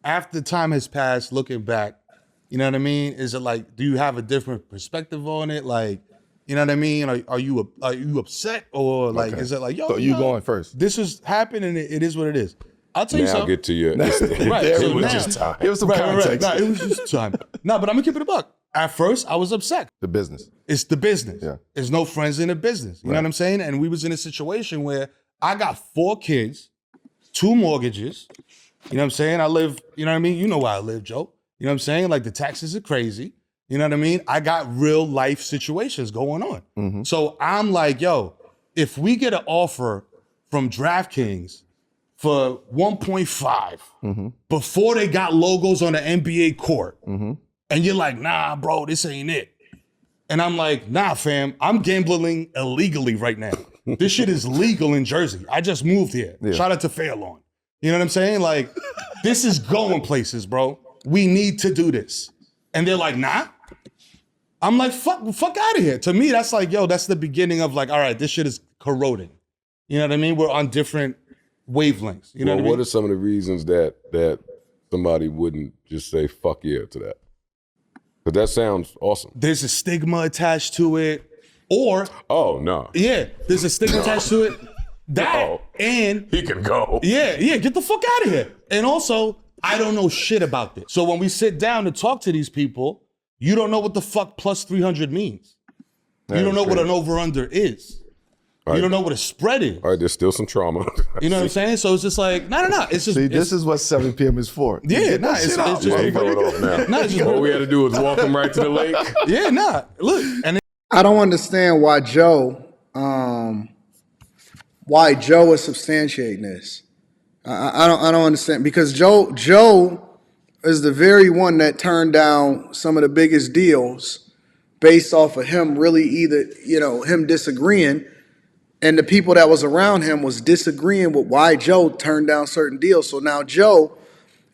after time has passed, looking back, you know what I mean? Is it like, do you have a different perspective on it? Like, you know what I mean? Are you upset or like, is it like, yo, so you going first? This is happening. It is what it is. I'll tell you something. Now get to your right. So it was just time. Give us some context. Nah, it was just time. Nah, but I'm gonna keep it a buck. At first, I was upset. The business. It's the business. Yeah. There's no friends in the business. You know what I'm saying? And we was in a situation where I got 4 kids, 2 mortgages. You know what I'm saying? I live, you know what I mean? You know where I live, Joe. You know what I'm saying? Like the taxes are crazy. You know what I mean? I got real life situations going on. Mm-hmm. So I'm like, yo, if we get an offer from DraftKings for 1.5 before they got logos on the NBA court, and you're like, nah, bro, this ain't it. And I'm like, nah, fam, I'm gambling illegally right now. This shit is legal in Jersey. I just moved here. Yeah. Shout out to Fairlawn. You know what I'm saying? Like, this is going places, bro. We need to do this. And they're like, nah. I'm like, fuck out of here. To me, that's like, yo, that's the beginning of like, all right, this shit is corroding. You know what I mean? We're on different wavelengths. You know what I mean? What are some of the reasons that somebody wouldn't just say fuck yeah to that? But that sounds awesome. There's a stigma attached to it. Or no. Yeah, there's a stigma attached to it. And he can go. Yeah, get the fuck out of here. And also, I don't know shit about this. So when we sit down to talk to these people, you don't know what the fuck plus 300 means. You don't know what an over-under is. You don't know what a spread is. All right, there's still some trauma. You know what I'm saying? So it's just like, no. It's just. See, this is what 7 p.m. is for. Yeah, it's just. All we had to do was walk them right to the lake. Yeah, look. And I don't understand why Joe is substantiating this. I don't understand, because Joe is the very one that turned down some of the biggest deals based off of him really him disagreeing, and the people that was around him was disagreeing with why Joe turned down certain deals. So now Joe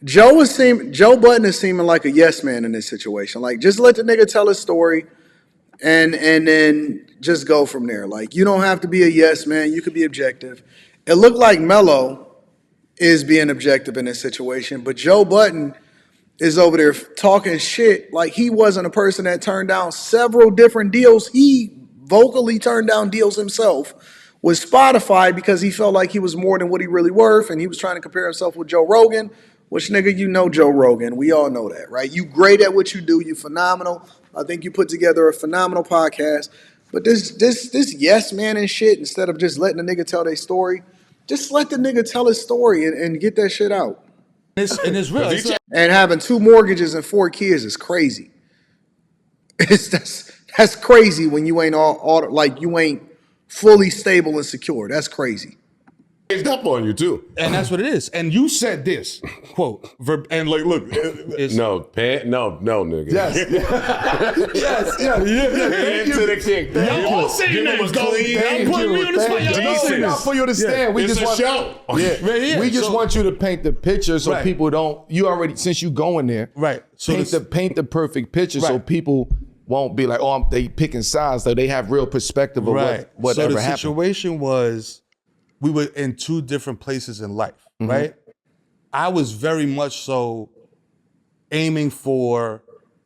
Budden is seeming like a yes man in this situation. Like, just let the nigga tell his story and then just go from there. Like, you don't have to be a yes man. You could be objective. It looked like Melo is being objective in this situation, but Joe Budden is over there talking shit like he wasn't a person that turned down several different deals. He vocally turned down deals himself with Spotify because he felt like he was more than what he really worth, and he was trying to compare himself with Joe Rogan, which, nigga, you know Joe Rogan. We all know that, right? You great at what you do. You phenomenal. I think you put together a phenomenal podcast. But this yes man and shit, instead of just letting the nigga tell their story, just let the nigga tell his story and get that shit out. It's real. And having 2 mortgages and 4 kids is crazy. That's crazy when you ain't all like you ain't fully stable and secure. That's crazy. It's up on you too, and that's what it is. And you said this quote, and like, look, no, nigga. Yes, yeah. Thank you to the king. Y'all all saying names, though. Y'all putting me on the spot. Y'all saying not for you to stand. We it's just a want show. We just want you to paint the picture so people don't. You already, since you going there, right? So paint the perfect picture so people won't be like, oh, they picking sides. So they have real perspective of whatever so the happened. situation was, we were in 2 different places in life, right? I was very much so aiming for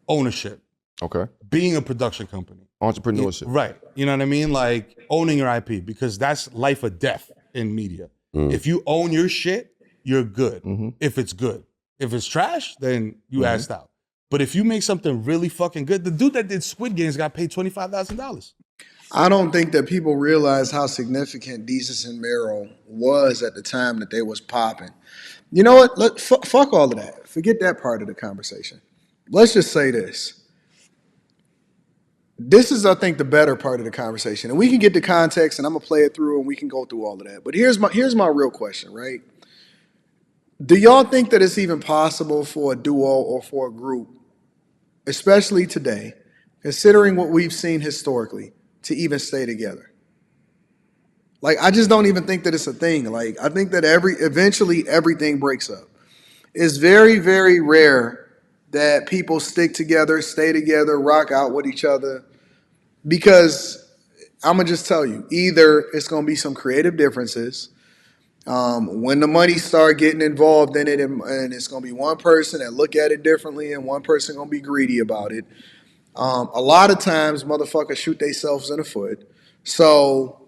ownership. Okay. Being a production company. Entrepreneurship. Right. You know what I mean? Like owning your IP, because that's life or death in media. If you own your shit, you're good. If it's good. If it's trash, then you assed out. But if you make something really fucking good, the dude that did Squid Games got paid $25,000. I don't think that people realize how significant Desus and Mero was at the time that they was popping. You know what? Fuck all of that. Forget that part of the conversation. Let's just say this. This is, I think, the better part of the conversation. And we can get the context, and I'm going to play it through, and we can go through all of that. But here's my real question, right? Do y'all think that it's even possible for a duo or for a group, especially today, considering what we've seen historically, to even stay together? Like, I just don't even think that it's a thing. Like, I think that eventually everything breaks up. It's very, very rare that people stick together, stay together, rock out with each other, because I'm going to just tell you, either it's going to be some creative differences, When the money start getting involved in it, and it's gonna be one person that look at it differently, and one person gonna be greedy about it. A lot of times, motherfuckers shoot themselves in the foot. So,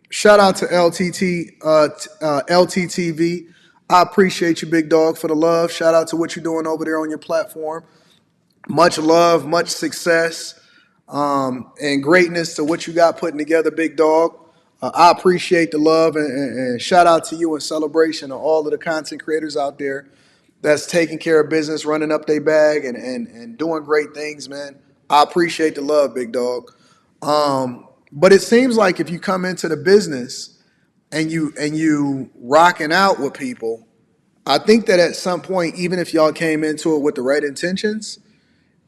shout out to LTTV. I appreciate you, big dog, for the love. Shout out to what you're doing over there on your platform. Much love, much success, and greatness to what you got putting together, big dog. I appreciate the love, and shout out to you in celebration of all of the content creators out there that's taking care of business, running up their bag, and doing great things, man. I appreciate the love, big dog. But it seems like if you come into the business and you rocking out with people, I think that at some point, even if y'all came into it with the right intentions,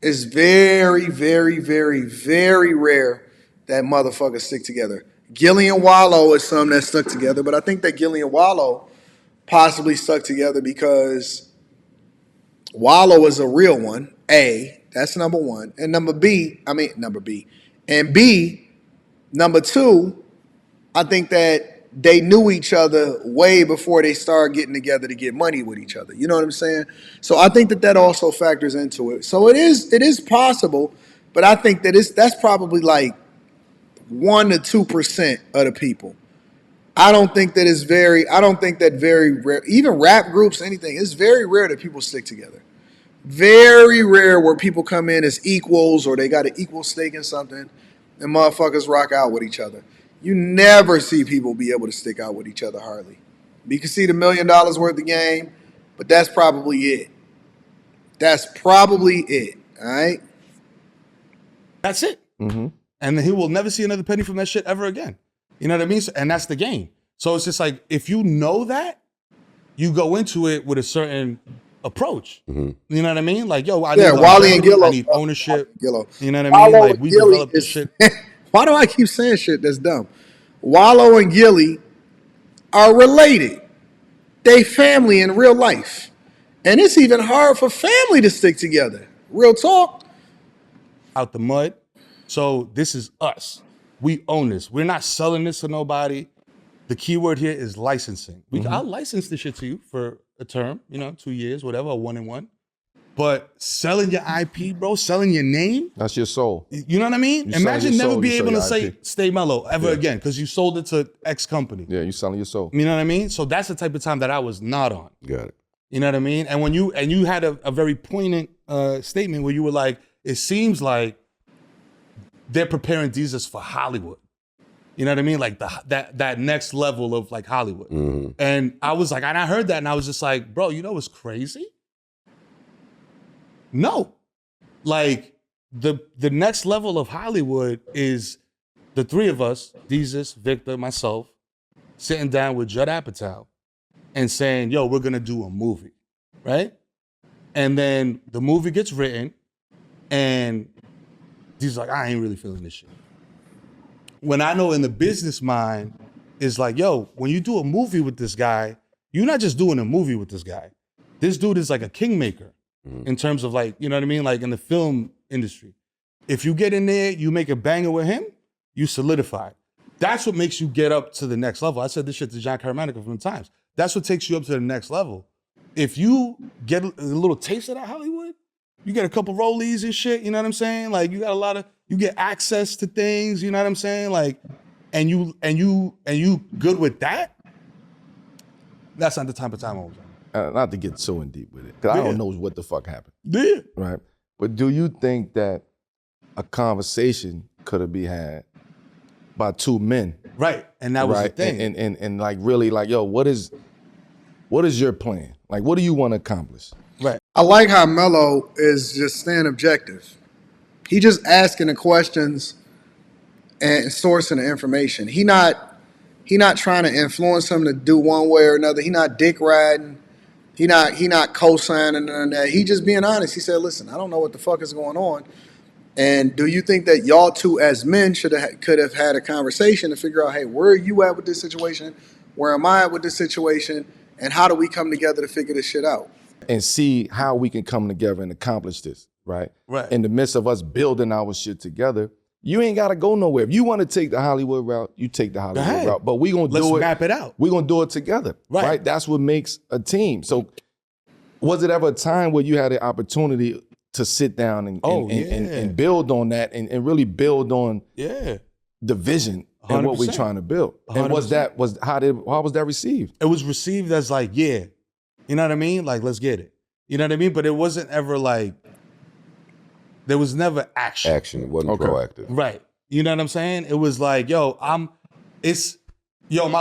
it's very, very, very, very rare that motherfuckers stick together. Gilly and Wallow is some that stuck together, but I think that Gilly and Wallow possibly stuck together because Wallow is a real one. A, that's number one. And number B, And B, number two, I think that they knew each other way before they started getting together to get money with each other. You know what I'm saying? So I think that that also factors into it. So it is possible, but I think that that's probably like 1 to 2% of the people. I don't think that very rare, even rap groups, anything, it's very rare that people stick together. Very rare where people come in as equals or they got an equal stake in something and motherfuckers rock out with each other. You never see people be able to stick out with each other hardly. You can see the $1 million worth of game, but that's probably it. That's probably it. All right. That's it. Mm-hmm. And he will never see another penny from that shit ever again. You know what I mean? And that's the game. So it's just like, if you know that, you go into it with a certain approach. Mm-hmm. You know what I mean? Like, yo, I need Wally and Gillo. I need ownership. Gillo. You know what I mean? Wallow like, we developed this shit. Why do I keep saying shit that's dumb? Wallow and Gilly are related. They family in real life. And it's even hard for family to stick together. Real talk. Out the mud. So this is us. We own this. We're not selling this to nobody. The key word here is licensing. I'll license this shit to you for a term, 2 years, whatever, 1 and 1. But selling your IP, bro, selling your name. That's your soul. You know what I mean? Imagine never being able to say Stay Melo ever again because you sold it to X company. Yeah, you selling your soul. You know what I mean? So that's the type of time that I was not on. Got it. You know what I mean? And when you had a very poignant statement where you were like, it seems like they're preparing Desus for Hollywood. You know what I mean? Like that next level of like Hollywood. Mm-hmm. And I was like, and I heard that and I was just like, bro, you know what's crazy? No. Like the next level of Hollywood is the three of us, Desus, Victor, myself, sitting down with Judd Apatow and saying, yo, we're gonna do a movie, right? And then the movie gets written and he's like, I ain't really feeling this shit. When I know in the business mind is like, yo, when you do a movie with this guy, you're not just doing a movie with this guy. This dude is like a kingmaker in terms of like, you know what I mean? Like in the film industry. If you get in there, you make a banger with him, you solidify. That's what makes you get up to the next level. I said this shit to John Caramanica from the Times. That's what takes you up to the next level. If you get a little taste of that Hollywood, you get a couple rollies and shit, you know what I'm saying? Like you got you get access to things, you know what I'm saying? Like, and you good with that? That's not the type of time I was on. Not to get so in deep with it, because I don't know what the fuck happened. Yeah. Right? But do you think that a conversation could have been had by two men? Right, and that was the thing. And like really like, yo, what is your plan? Like, what do you want to accomplish? Right. I like how Melo is just staying objective. He just asking the questions and sourcing the information. He not trying to influence him to do one way or another. He not dick riding. He not co-signing none of that. He just being honest. He said, listen, I don't know what the fuck is going on. And do you think that y'all two as men could have had a conversation to figure out, hey, where are you at with this situation? Where am I at with this situation? And how do we come together to figure this shit out? And see how we can come together and accomplish this, right? Right. In the midst of us building our shit together, You ain't gotta go nowhere. If you want to take the Hollywood route, you take the Hollywood route. But we gonna do it. Let's map it out. We're gonna do it together. Right. That's what makes a team. So was it ever a time where you had an opportunity to sit down and build on that and really build on the vision and what we're trying to build? 100%. And how was that received? It was received as like, yeah, you know what I mean? Like, let's get it. You know what I mean? But it wasn't ever like, there was never action. It wasn't proactive. Right. You know what I'm saying? It was like, my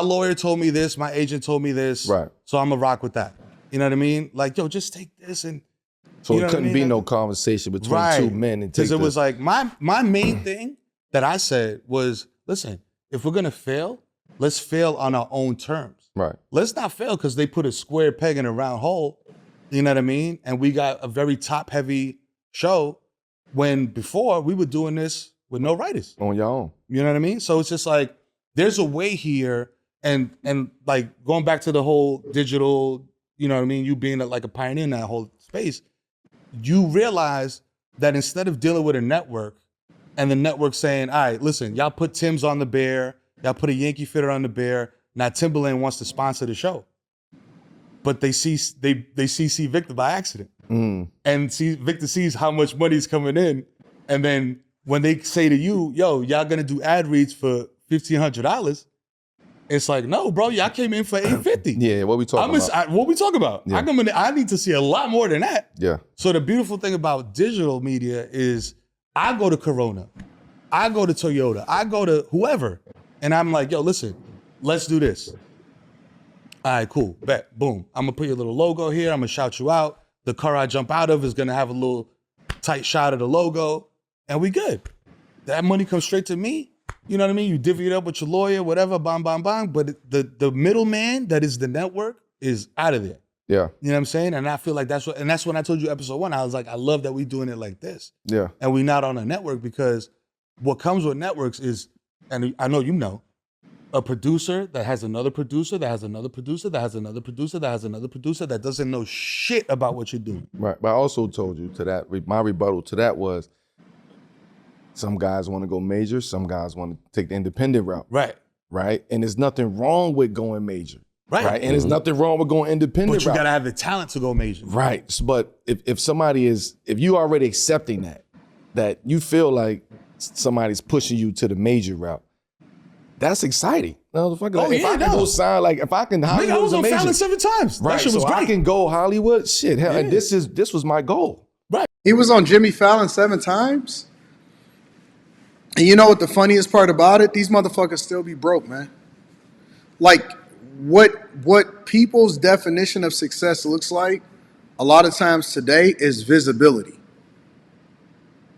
lawyer told me this, my agent told me this. Right. So I'm gonna rock with that. You know what I mean? Like, just take this and. So it couldn't be no conversation between two men and take Because it was like my main thing that I said was, listen, if we're gonna fail, let's fail on our own terms. Right. Let's not fail because they put a square peg in a round hole. You know what I mean? And we got a very top-heavy show when before we were doing this with no writers. On your own. You know what I mean? So it's just like, there's a way here and like going back to the whole digital, you know what I mean? You being like a pioneer in that whole space, you realize that instead of dealing with a network and the network saying, all right, listen, y'all put Tim's on the Bear, y'all put a Yankee Fitter on the Bear, now Timberland wants to sponsor the show. But they see Victor by accident. And Victor sees how much money's coming in. And then when they say to you, yo, y'all gonna do ad reads for $1,500, it's like, no, bro, y'all came in for $850. Yeah, what we talking about? What we talking about? Yeah. I need to see a lot more than that. Yeah. So the beautiful thing about digital media is I go to Corona, I go to Toyota, I go to whoever, and I'm like, yo, listen, let's do this. All right, cool, bet, boom. I'm gonna put your little logo here, I'm gonna shout you out. The car I jump out of is gonna have a little tight shot of the logo, and we good. That money comes straight to me. You know what I mean? You divvy it up with your lawyer, whatever, bang, bang, bang. But the middleman that is the network is out of there. Yeah. You know what I'm saying? And I feel like that's when I told you episode 1, I was like, I love that we doing it like this. Yeah. And we not on a network because what comes with networks is, and I know you know, a producer that has another producer that has another producer that has another producer that has another producer that doesn't know shit about what you're doing. Right. But I also told you to that, my rebuttal to that was, some guys want to go major, some guys want to take the independent route. Right. Right. And there's nothing wrong with going major. Right. And there's nothing wrong with going independent. But you gotta have the talent to go major. Right. But if you already accepting that you feel like somebody's pushing you to the major route, that's exciting. If I can go sign, like if I can Hollywood, I was on major. Fallon 7 times. Right. That shit was so great. I can go Hollywood. Shit. Hell, and this was my goal. Right. He was on Jimmy Fallon 7 times. And you know what the funniest part about it? These motherfuckers still be broke, man. Like what people's definition of success looks like a lot of times today is visibility.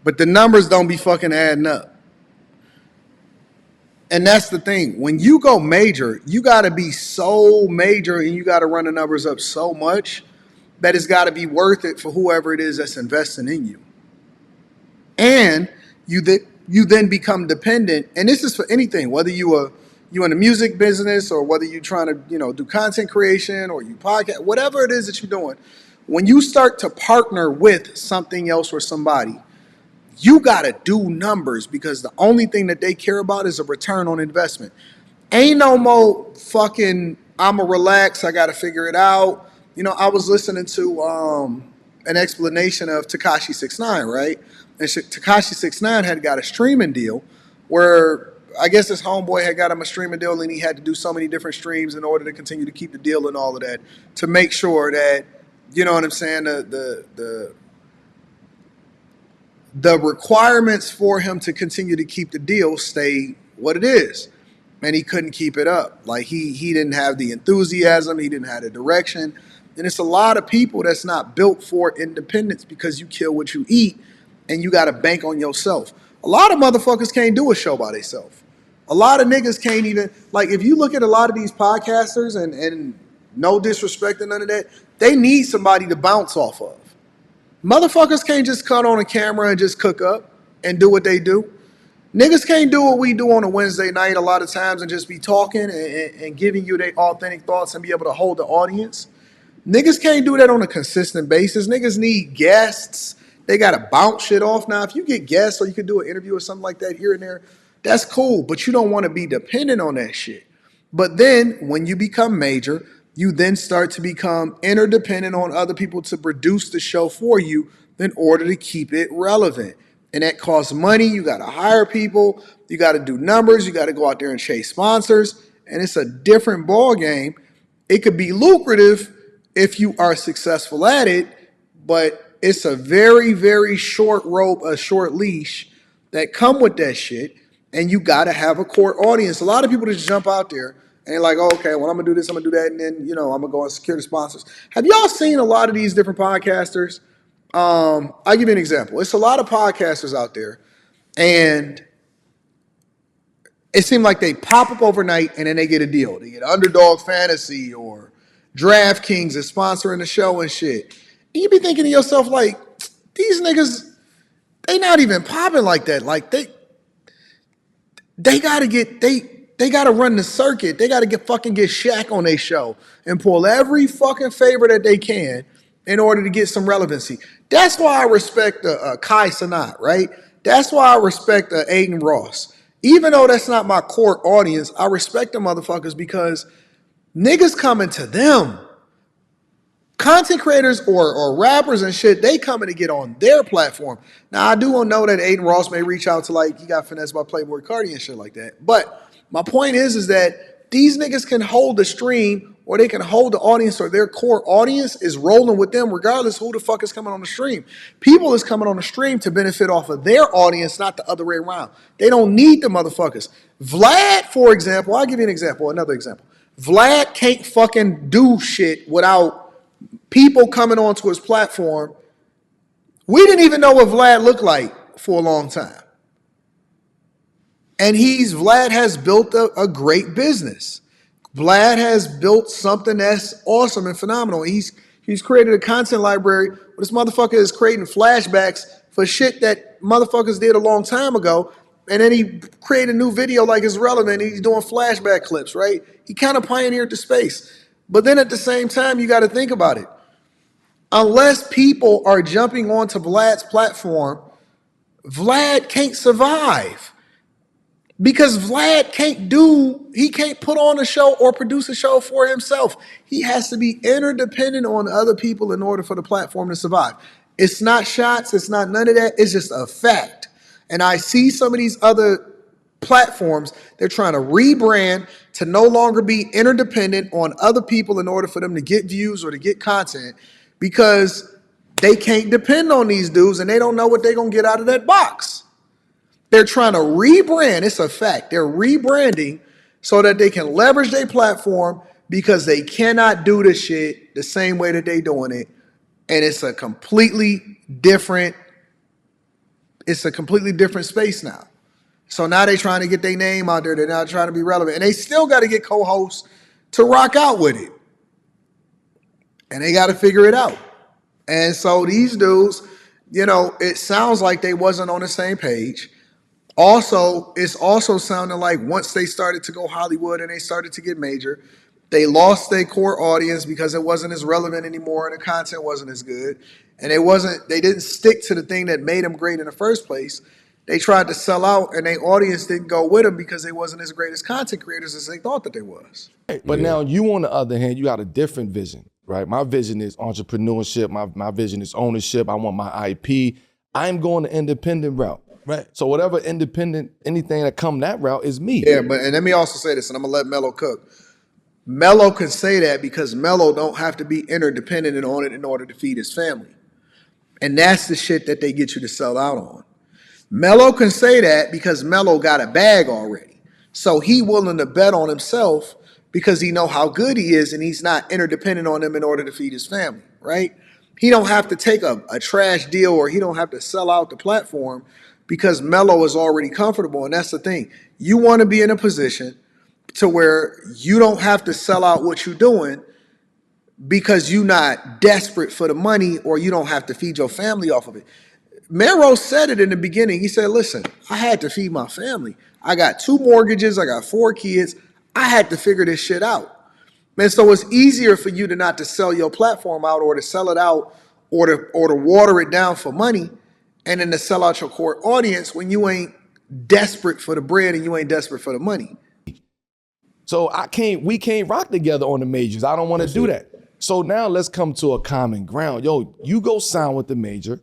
But the numbers don't be fucking adding up. And that's the thing. When you go major, you got to be so major and you got to run the numbers up so much that it's got to be worth it for whoever it is that's investing in you. And you then become dependent. And this is for anything, whether you in the music business or whether you're trying to, do content creation or you podcast, whatever it is that you're doing. When you start to partner with something else or somebody, you got to do numbers because the only thing that they care about is a return on investment. Ain't no more fucking, I'ma relax, I got to figure it out. I was listening to an explanation of Tekashi 6ix9ine, right? And Tekashi 6ix9ine had got a streaming deal where I guess his homeboy had got him a streaming deal and he had to do so many different streams in order to continue to keep the deal and all of that to make sure that, you know what I'm saying, the requirements for him to continue to keep the deal stay what it is. And he couldn't keep it up. Like he didn't have the enthusiasm, he didn't have the direction. And it's a lot of people that's not built for independence because you kill what you eat and you got to bank on yourself. A lot of motherfuckers can't do a show by themselves. A lot of niggas can't even, like if you look at a lot of these podcasters and no disrespect and none of that, they need somebody to bounce off of. Motherfuckers can't just cut on a camera and just cook up and do what they do. Niggas can't do what we do on a Wednesday night a lot of times and just be talking and giving you their authentic thoughts and be able to hold the audience. Niggas can't do that on a consistent basis. Niggas need guests. They got to bounce shit off. Now, if you get guests or you can do an interview or something like that here and there, that's cool. But you don't want to be dependent on that shit. But then when you become major, you then start to become interdependent on other people to produce the show for you in order to keep it relevant. And that costs money. You got to hire people. You got to do numbers. You got to go out there and chase sponsors. And it's a different ball game. It could be lucrative if you are successful at it, but it's a very, very short rope, a short leash that come with that shit. And you got to have a core audience. A lot of people just jump out there and they're like, oh, okay, well, I'm going to do this, I'm going to do that, and then, I'm going to go and secure the sponsors. Have y'all seen a lot of these different podcasters? I'll give you an example. It's a lot of podcasters out there, and it seems like they pop up overnight and then they get a deal. They get Underdog Fantasy or DraftKings is sponsoring the show and shit. And you be thinking to yourself, like, these niggas, they not even popping like that. Like, they gotta run the circuit. They gotta get Shaq on their show and pull every fucking favor that they can in order to get some relevancy. That's why I respect Kai Cenat, right? That's why I respect Aiden Ross. Even though that's not my core audience, I respect them motherfuckers because niggas coming to them. Content creators or rappers and shit, they coming to get on their platform. Now, I do know that Aiden Ross may reach out to, like, he got finessed by Playboy Cardi and shit like that. But my point is that these niggas can hold the stream or they can hold the audience, or their core audience is rolling with them regardless who the fuck is coming on the stream. People is coming on the stream to benefit off of their audience, not the other way around. They don't need the motherfuckers. Vlad, for example, I'll give you an example, another example. Vlad can't fucking do shit without people coming onto his platform. We didn't even know what Vlad looked like for a long time. And Vlad has built a great business. Vlad has built something that's awesome and phenomenal. He's created a content library where this motherfucker is creating flashbacks for shit that motherfuckers did a long time ago. And then he created a new video like it's relevant. He's doing flashback clips, right? He kind of pioneered the space. But then at the same time, you got to think about it. Unless people are jumping onto Vlad's platform, Vlad can't survive. Because Vlad he can't put on a show or produce a show for himself. He has to be interdependent on other people in order for the platform to survive. It's not shots, it's not none of that, it's just a fact. And I see some of these other platforms, they're trying to rebrand to no longer be interdependent on other people in order for them to get views or to get content, because they can't depend on these dudes and they don't know what they're going to get out of that box. They're trying to rebrand. It's a fact. They're rebranding so that they can leverage their platform because they cannot do this shit the same way that they doing it. And it's a completely different space now. So now they're trying to get their name out there. They're not trying to be relevant. And they still got to get co-hosts to rock out with it. And they got to figure it out. And so these dudes, it sounds like they wasn't on the same page. Also, it's also sounding like once they started to go Hollywood and they started to get major, they lost their core audience because it wasn't as relevant anymore and the content wasn't as good. And they didn't stick to the thing that made them great in the first place. They tried to sell out and their audience didn't go with them because they wasn't as great as content creators as they thought that they was. But now you, on the other hand, you got a different vision, right? My vision is entrepreneurship. My vision is ownership. I want my IP. I'm going the independent route. Right. So whatever independent, anything that come that route is me. Yeah, and let me also say this, and I'm going to let Melo cook. Melo can say that because Melo don't have to be interdependent on it in order to feed his family. And that's the shit that they get you to sell out on. Melo can say that because Melo got a bag already. So he willing to bet on himself because he know how good he is and he's not interdependent on them in order to feed his family, right? He don't have to take a trash deal or he don't have to sell out the platform because Melo is already comfortable. And that's the thing. You want to be in a position to where you don't have to sell out what you're doing because you're not desperate for the money or you don't have to feed your family off of it. Mero said it in the beginning. He said, listen, I had to feed my family. I got 2 mortgages. I got 4 kids. I had to figure this shit out. And so it's easier for you to not to sell your platform out or to sell it out or to water it down for money, and then to sell out your core audience when you ain't desperate for the bread and you ain't desperate for the money. So we can't rock together on the majors. I don't want to do that. So now let's come to a common ground. Yo, you go sign with the major.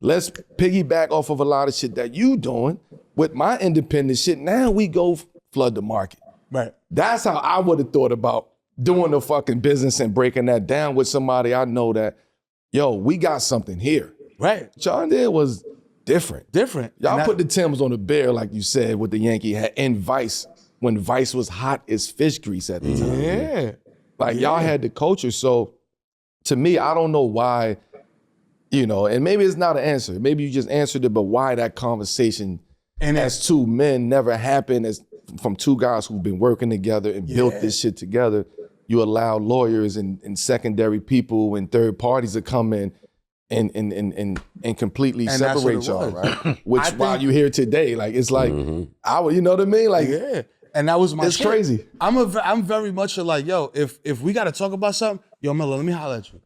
Let's piggyback off of a lot of shit that you doing with my independent shit. Now we go flood the market. Right. That's how I would have thought about doing the fucking business and breaking that down with somebody I know that, yo, we got something here. Right. John Deere was different. Y'all put the Timbs on the bear, like you said, with the Yankee hat and Vice, when Vice was hot as fish grease at the time. Yeah. Like y'all had the culture. So to me, I don't know why, and maybe it's not an answer. Maybe you just answered it, but why that conversation and as two men never happened as from two guys who've been working together and built this shit together. You allow lawyers and secondary people and third parties to come in and completely separate y'all, right? Which why you here today. Like it's like you know what I mean? Like and that was my it's crazy. I'm very much like, yo, if we gotta talk about something, yo, Melo, let me holler at you.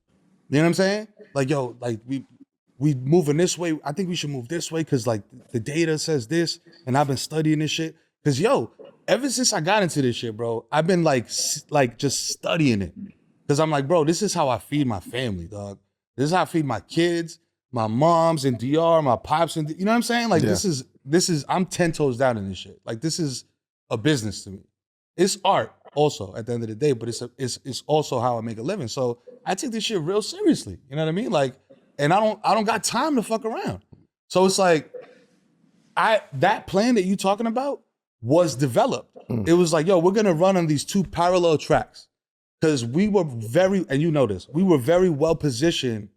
You know what I'm saying? Like, yo, like we moving this way. I think we should move this way because like the data says this, and I've been studying this shit. Cause yo, ever since I got into this shit, bro, I've been like just studying it. Cause I'm like, bro, this is how I feed my family, dog. This is how I feed my kids, my moms in DR, my pops, and you know what I'm saying? Like this is I'm 10 toes down in this shit. Like this is a business to me. It's art also at the end of the day, but it's also how I make a living. So I take this shit real seriously. You know what I mean? Like, and I don't got time to fuck around. So it's like that plan that you talking about was developed. It was like, yo, we're gonna run on these two parallel tracks. Cause we were and you know this, we were very well positioned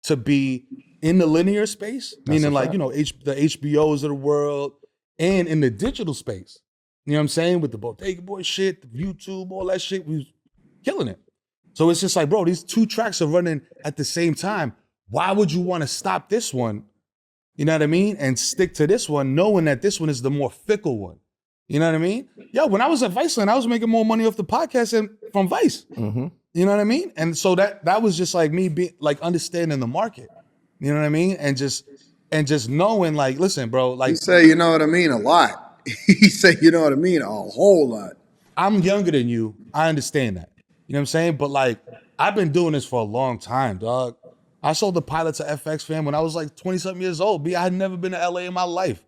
to be in the linear space, meaning like, the HBOs of the world, and in the digital space. You know what I'm saying? With the Bodega Boy shit, the YouTube, all that shit, we was killing it. So it's just like, bro, these two tracks are running at the same time. Why would you want to stop this one, you know what I mean, and stick to this one, knowing that this one is the more fickle one? You know what I mean? Yo, when I was at Viceland, I was making more money off the podcast than from Vice. You know what I mean? And so that was just like me being like understanding the market. You know what I mean? And just knowing like, listen, bro, like you say you know what I mean a lot. He say you know what I mean a whole lot. I'm younger than you. I understand that. You know what I'm saying? But like, I've been doing this for a long time, dog. I sold the pilot to FX fam when I was like 20-something years old. I had never been to LA in my life.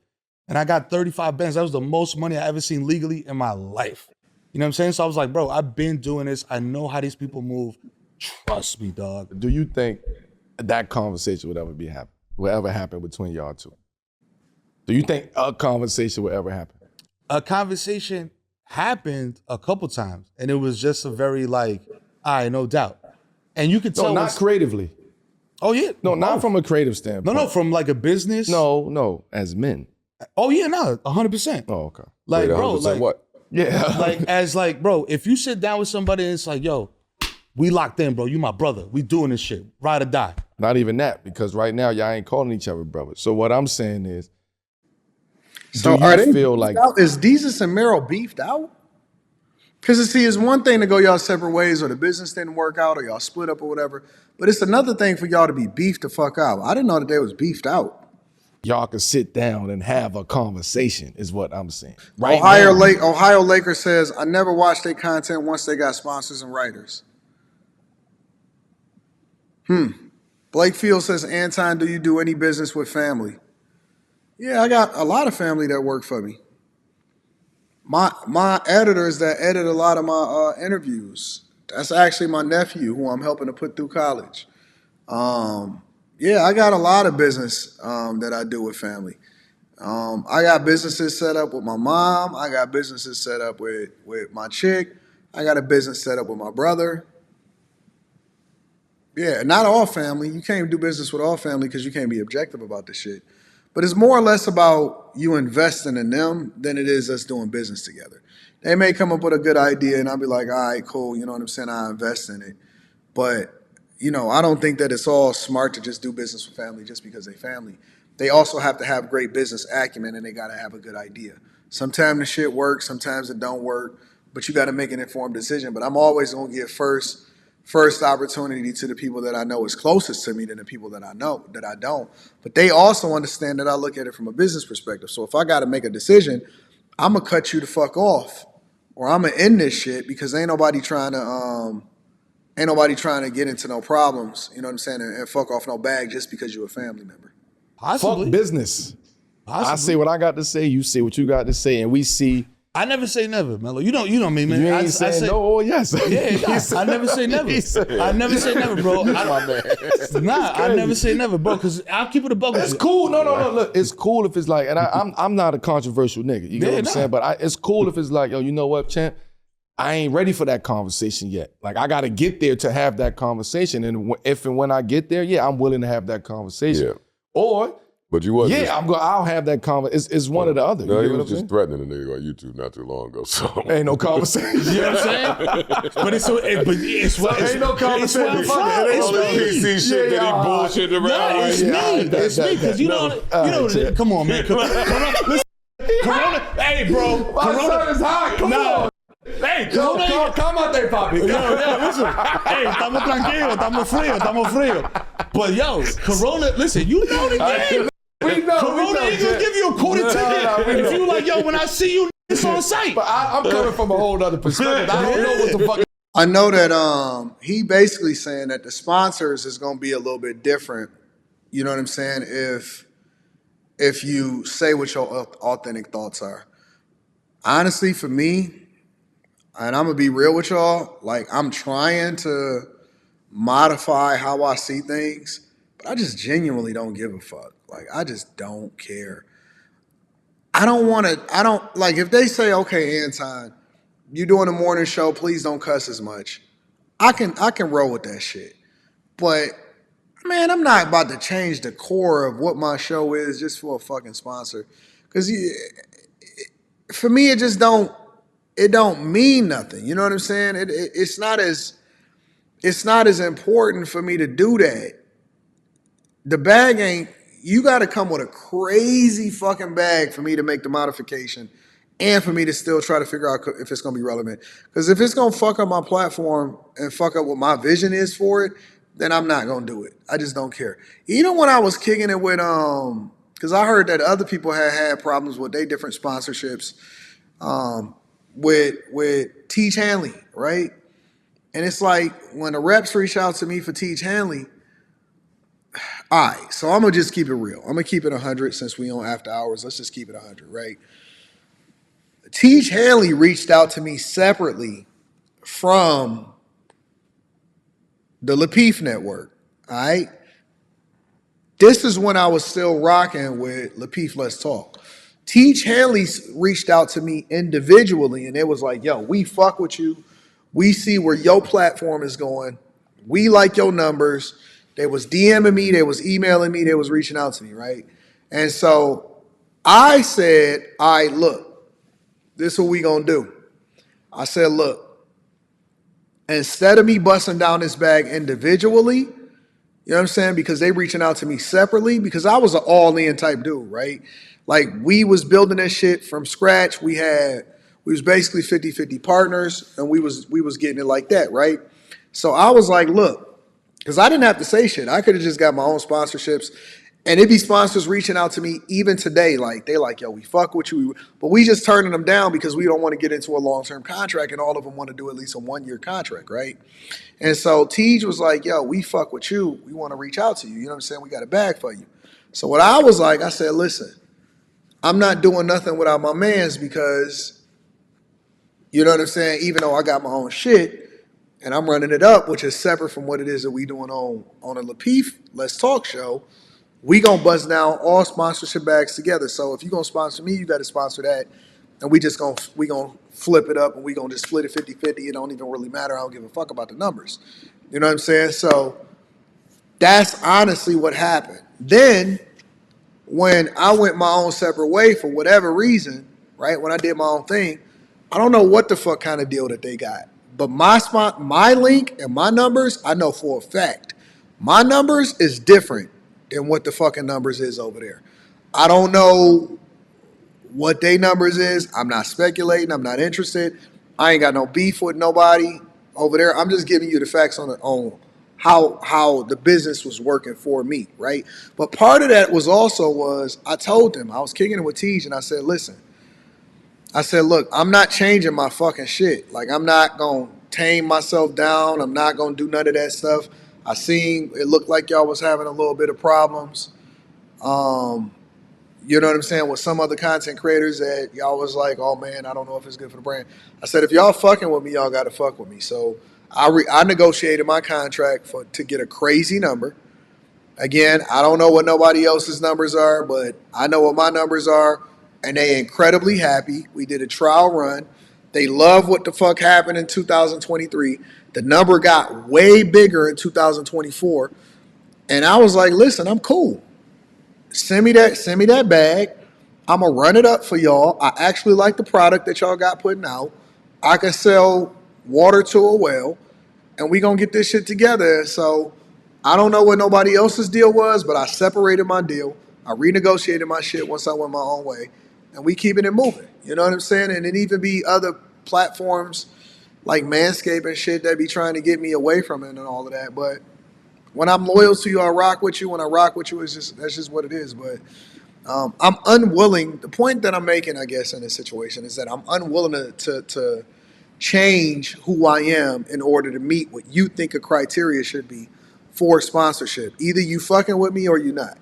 And I got 35 bands. That was the most money I ever seen legally in my life. You know what I'm saying? So I was like, bro, I've been doing this. I know how these people move. Trust me, dog. Do you think that conversation would ever happen between y'all two? Do you think a conversation would ever happen? A conversation happened a couple times, and it was just a very like, all right, no doubt. And you could tell. No, not creatively. Oh yeah. No, not from a creative standpoint. No, from like a business. No, as men. Oh yeah, no, 100%. Oh, okay. Like, Wait, bro, 100% like what? Yeah. like, bro, if you sit down with somebody and it's like, yo, we locked in, bro. You my brother. We doing this shit. Ride or die. Not even that, because right now y'all ain't calling each other brothers. So what I'm saying is, so do you feel like is Desus and Mero beefed out? Because see, it's one thing to go y'all separate ways, or the business didn't work out, or y'all split up, or whatever. But it's another thing for y'all to be beefed the fuck out. I didn't know that they was beefed out. y'all could sit down and have a conversation, is what I'm saying. Right Ohio Lakers says, I never watched their content once they got sponsors and writers. Blake Field says, Anton, do you do any business with family? Yeah, I got a lot of family that work for me. My editors that edit a lot of my interviews, that's actually my nephew who I'm helping to put through college. Yeah, I got a lot of business that I do with family. I got businesses set up with my mom. I got businesses set up with my chick. I got a business set up with my brother. Yeah, not all family. You can't do business with all family because you can't be objective about this shit. But it's more or less about you investing in them than it is us doing business together. They may come up with a good idea and I'll be like, all right, cool, you know what I'm saying? I invest in it. But, you know, I don't think that it's all smart to just do business with family just because they family. They also have to have great business acumen and they got to have a good idea. Sometimes the shit works, sometimes it don't work, but you got to make an informed decision. But I'm always going to give first first opportunity to the people that I know is closest to me than the people that I know that I don't. But they also understand that I look at it from a business perspective. So if I got to make a decision, I'm gonna cut you the fuck off, or I'm gonna end this shit because ain't nobody trying to get into no problems. You know what I'm saying? And fuck off no bag just because you're a family member. Fuck business. I say what I got to say. You say what you got to say, and we see. I never say never, Melo. You know me, man. You ain't saying no or yes. Yeah, I never say never. I never say never, bro. I never say never, bro. Because I'll keep it a buck. It's cool. No. Look, it's cool if it's like, and I'm not a controversial nigga. You know what I'm saying? But it's cool if it's like, yo, you know what, champ? I ain't ready for that conversation yet. Like, I got to get there to have that conversation, and if and when I get there, yeah, I'm willing to have that conversation. Yeah. Or. But you wasn't. Yeah, I'll have that conversation. It's one or the other. No, he was just threatening a nigga on YouTube not too long ago. So ain't no conversation. You know what I'm saying? But it's ain't no conversation. It's all the PC shit that he bullshitted around. No, it's me. It's me because you know. Come on, man. Corona. Hey, bro. Corona is hot. Come on. Hey, Corona. Come out there, papi. Listen. Hey, estamos frío. But yo, Corona. Listen, you know the game. We know. Corona ain't gonna give you a quarter ticket if you like, yo, when I see you, it's on site. But I'm coming from a whole other perspective. I don't know what the fuck. I know that he basically saying that the sponsors is gonna be a little bit different. You know what I'm saying? If you say what your authentic thoughts are. Honestly, for me, and I'm gonna be real with y'all, like I'm trying to modify how I see things, but I just genuinely don't give a fuck. Like, I just don't care. I don't like, if they say, okay, Anton, you doing a morning show, please don't cuss as much. I can roll with that shit. But, man, I'm not about to change the core of what my show is just for a fucking sponsor. Because for me, it just don't mean nothing. You know what I'm saying? It's not as important for me to do that. The bag ain't. You got to come with a crazy fucking bag for me to make the modification and for me to still try to figure out if it's going to be relevant. Because if it's going to fuck up my platform and fuck up what my vision is for it, then I'm not going to do it. I just don't care. Even when I was kicking it with, because I heard that other people had problems with their different sponsorships with Teach Hanley, right? And it's like when the reps reach out to me for Teach Hanley, all right, so I'm going to just keep it real. I'm going to keep it 100 since we on after hours. Let's just keep it 100, right? Teach Hanley reached out to me separately from the Lapeef Network, all right? This is when I was still rocking with Lapeef Let's Talk. Teach Hanley reached out to me individually, and it was like, yo, we fuck with you. We see where your platform is going. We like your numbers. They was DMing me, they was emailing me, they was reaching out to me, right? And so I said, all right, look, this is what we gonna do. I said, look, instead of me busting down this bag individually, you know what I'm saying? Because they reaching out to me separately, because I was an all-in type dude, right? Like, we was building this shit from scratch. We was basically 50-50 partners, and we was getting it like that, right? So I was like, look, because I didn't have to say shit. I could have just got my own sponsorships. And it'd be sponsors reaching out to me even today. Like, they like, yo, we fuck with you. But we just turning them down because we don't want to get into a long-term contract, and all of them want to do at least a 1-year contract, right? And so Tej was like, yo, we fuck with you. We want to reach out to you. You know what I'm saying? We got a bag for you. So what I was like, I said, listen, I'm not doing nothing without my mans because, you know what I'm saying? Even though I got my own shit, and I'm running it up, which is separate from what it is that we doing on a Lapeef Let's Talk show, we gonna buzz down all sponsorship bags together. So if you gonna sponsor me, you got to sponsor that, and we gonna flip it up, and we gonna just split it 50-50. It don't even really matter. I don't give a fuck about the numbers. You know what I'm saying? So that's honestly what happened. Then when I went my own separate way for whatever reason, right? When I did my own thing, I don't know what the fuck kind of deal that they got. But my link and my numbers, I know for a fact, my numbers is different than what the fucking numbers is over there. I don't know what they numbers is. I'm not speculating. I'm not interested. I ain't got no beef with nobody. over there. I'm just giving you the facts on how the business was working for me, right? But part of that was I told them, I was kicking it with Tej, and I said, listen, I said, look, I'm not changing my fucking shit. Like, I'm not going to tame myself down. I'm not going to do none of that stuff. I seen it looked like y'all was having a little bit of problems. You know what I'm saying? With some other content creators that y'all was like, oh man, I don't know if it's good for the brand. I said, if y'all fucking with me, y'all got to fuck with me. So I negotiated my contract to get a crazy number. Again, I don't know what nobody else's numbers are, but I know what my numbers are, and they incredibly happy. We did a trial run. They love what the fuck happened in 2023. The number got way bigger in 2024. And I was like, listen, I'm cool. Send me that bag. I'm gonna run it up for y'all. I actually like the product that y'all got putting out. I can sell water to a well, and we gonna get this shit together. So I don't know what nobody else's deal was, but I separated my deal. I renegotiated my shit once I went my own way, and we keeping it moving. You know what I'm saying? And it even be other platforms like Manscaped and shit that be trying to get me away from it and all of that. But when I'm loyal to you, I rock with you. When I rock with you, that's just what it is. But I'm unwilling. The point that I'm making, I guess, in this situation is that I'm unwilling to change who I am in order to meet what you think a criteria should be for sponsorship. Either you fucking with me or you not.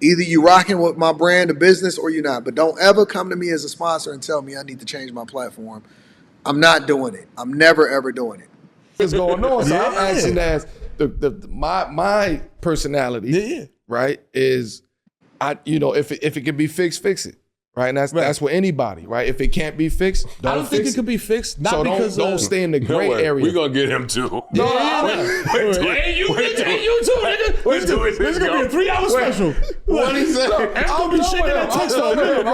Either you rocking with my brand or business or you're not. But don't ever come to me as a sponsor and tell me I need to change my platform. I'm not doing it. I'm never ever doing it. What's going on? So I'm asking as my personality, right, is if it can be fixed, fix it. Right, and that's with anybody, right? If it can't be fixed, I don't think it could be fixed. Not so because don't stay in the gray area. We're gonna get him too. Hey, you too, nigga. This is gonna be a 3-hour special. What he said? I'm gonna be shaking that text on him.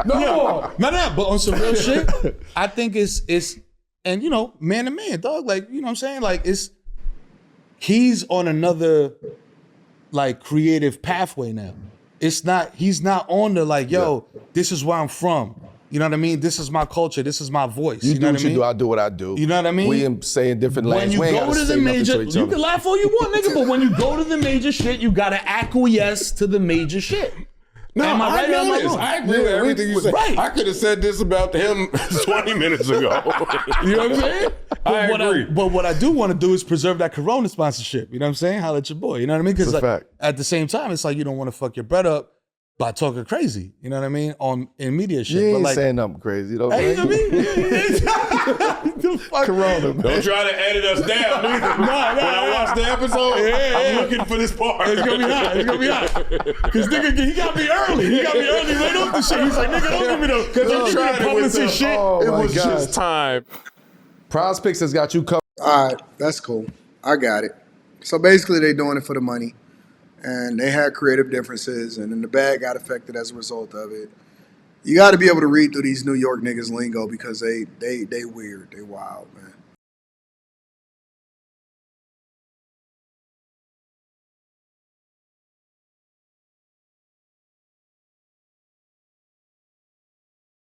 No. But on some real shit, I think it's and man to man, dog. Like, you know what I'm saying? Like, he's on another like creative pathway now. He's not on the like, yo, this is where I'm from. You know what I mean? This is my culture. This is my voice. You know do what what you do. I do what I do. You know what I mean? We saying different When language. you We ain't go gotta to the say nothing major, to each you other. can laugh all you want, nigga. But when you go to the major shit, you gotta acquiesce to the major shit. No, Am I right or am I wrong? I agree with everything you said. Right. I could have said this about him 20 minutes ago. You know what I'm saying? I agree. But what I do want to do is preserve that Corona sponsorship. You know what I'm saying? Holla at your boy. You know what I mean? Because like, at the same time, it's like you don't want to fuck your bread up by talking crazy. You know what I mean? In media shit. You ain't but like, saying nothing crazy though. hey, you know what I mean? Corona, man. Don't try to edit us down either. When I watch the episode, I'm looking for this part. It's gonna be hot. Because nigga, he got me early. Right off the shit. He's like, nigga, don't give me the. Because I'm trying to publish shit. Oh, it my was gosh. just time. Prospects has got you covered. All right, that's cool. I got it. So basically, they're doing it for the money, and they had creative differences, and then the bag got affected as a result of it. You got to be able to read through these New York niggas lingo because they weird, they wild, man.